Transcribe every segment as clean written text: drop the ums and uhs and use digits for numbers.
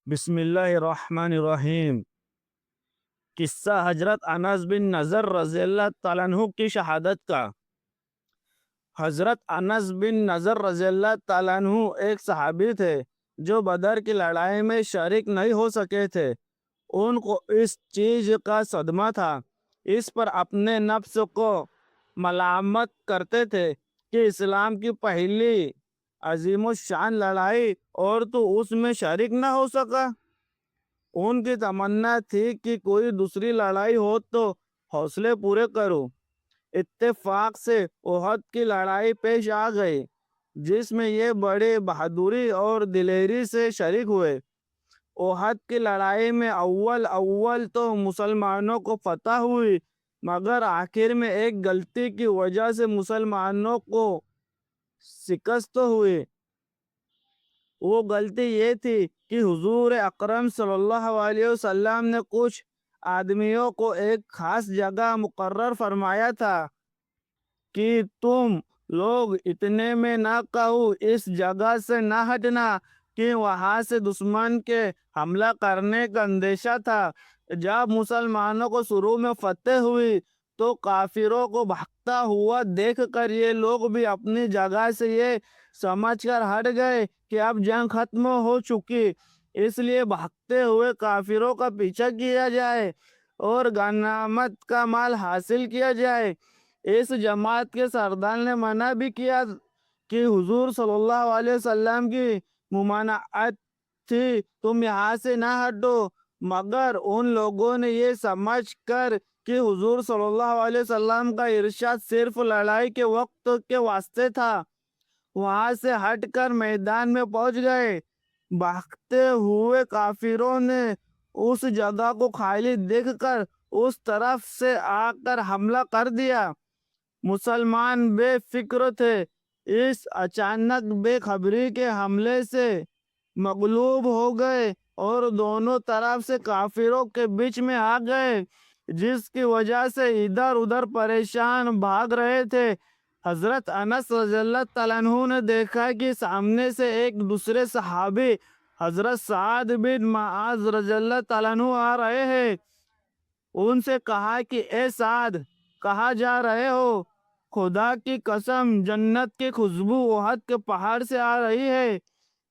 بسم اللہ الرحمن الرحیم۔ قصہ حضرت انس بن نضر رضی اللہ تعالیٰ عنہ کی شہادت کا۔ حضرت انس بن نضر رضی اللہ تعالیٰ عنہ ایک صحابی تھے جو بدر کی لڑائی میں شریک نہیں ہو سکے تھے۔ ان کو اس چیز کا صدمہ تھا، اس پر اپنے نفس کو ملامت کرتے تھے کہ اسلام کی پہلی عظیم الشان لڑائی اور تو اس میں شریک نہ ہو سکا۔ ان کی تمنا تھی کہ کوئی دوسری لڑائی ہو تو حوصلے پورے کروں۔ اتفاق سے احد کی لڑائی پیش آ گئی، جس میں یہ بڑی بہادری اور دلیری سے شریک ہوئے۔ احد کی لڑائی میں اول تو مسلمانوں کو فتح ہوئی، مگر آخر میں ایک غلطی کی وجہ سے مسلمانوں کو شکست ہوئی۔ وہ غلطی یہ تھی کہ حضور اکرم صلی اللہ علیہ وسلم نے کچھ آدمیوں کو ایک خاص جگہ مقرر فرمایا تھا کہ تم لوگ اتنے میں نہ کہو، اس جگہ سے نہ ہٹنا، کہ وہاں سے دشمن کے حملہ کرنے کا اندیشہ تھا۔ جب مسلمانوں کو شروع میں فتح ہوئی تو کافروں کو بھاگتا ہوا دیکھ کر یہ لوگ بھی اپنی جگہ سے یہ سمجھ کر ہٹ گئے کہ اب جنگ ختم ہو چکی، اس لیے بھاگتے ہوئے کافروں کا پیچھا کیا جائے اور غنیمت کا مال حاصل کیا جائے۔ اس جماعت کے سردار نے منع بھی کیا کہ حضور صلی اللہ علیہ وسلم کی ممانعت تھی، تم یہاں سے نہ ہٹو، مگر ان لوگوں نے یہ سمجھ کر کہ حضور صلی اللہ علیہ وسلم کا ارشاد صرف لڑائی کے وقت کے واسطے تھا، وہاں سے ہٹ کر میدان میں پہنچ گئے۔ بھاگتے ہوئے کافروں نے اس جگہ کو خالی دیکھ کر اس طرف سے آ کر حملہ کر دیا۔ مسلمان بے فکر تھے، اس اچانک بے خبری کے حملے سے مغلوب ہو گئے اور دونوں طرف سے کافروں کے بیچ میں آ گئے، جس کی وجہ سے ادھر ادھر پریشان بھاگ رہے تھے۔ حضرت انس رضی اللہ تعالیٰ عنہ نے دیکھا کہ سامنے سے ایک دوسرے صحابی حضرت سعد بن معاذ رضی اللہ تعالیٰ عنہ آ رہے ہیں۔ ان سے کہا کہ اے سعد، کہاں جا رہے ہو؟ خدا کی قسم، جنت کی خوشبو احد کے پہاڑ سے آ رہی ہے۔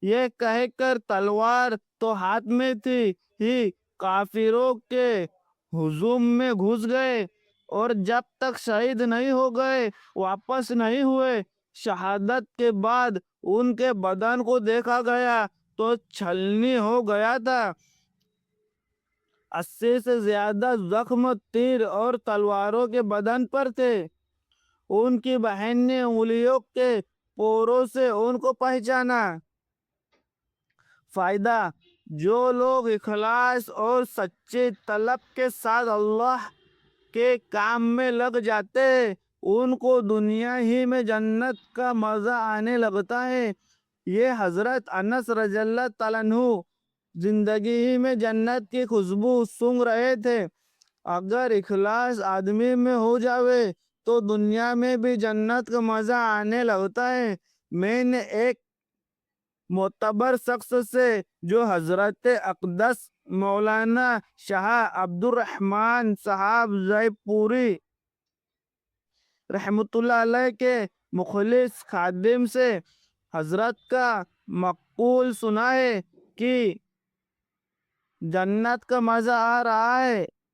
یہ کہہ کر تلوار تو ہاتھ میں تھی ہی کافروں کے ہجوم میں گھس گئے، اور جب تک شہید نہیں ہو گئے واپس نہیں ہوئے۔ شہادت کے بعد ان کے بدن کو دیکھا گیا تو چھلنی ہو گیا تھا۔ 80 سے زیادہ زخم تیر اور تلواروں کے بدن پر تھے۔ ان کی بہن نے انگلیوں کے پوروں سے ان کو پہچانا۔ فائدہ: جو لوگ اخلاص اور سچی طلب کے ساتھ اللہ کے کام میں لگ جاتے ہیں، ان کو دنیا ہی میں جنت کا مزہ آنے لگتا ہے۔ یہ حضرت انس رضی اللہ تعالیٰ عنہ زندگی ہی میں جنت کی خوشبو سونگھ رہے تھے۔ اگر اخلاص آدمی میں ہو جاوے تو دنیا میں بھی جنت کا مزہ آنے لگتا ہے۔ میں نے ایک معتبر شخص سے، جو حضرت اقدس مولانا شاہ عبد الرحمن صاحب زئی پوری رحمۃ اللہ علیہ کے مخلص خادم سے، حضرت کا مقول سنا ہے کہ جنت کا مزہ آ رہا ہے،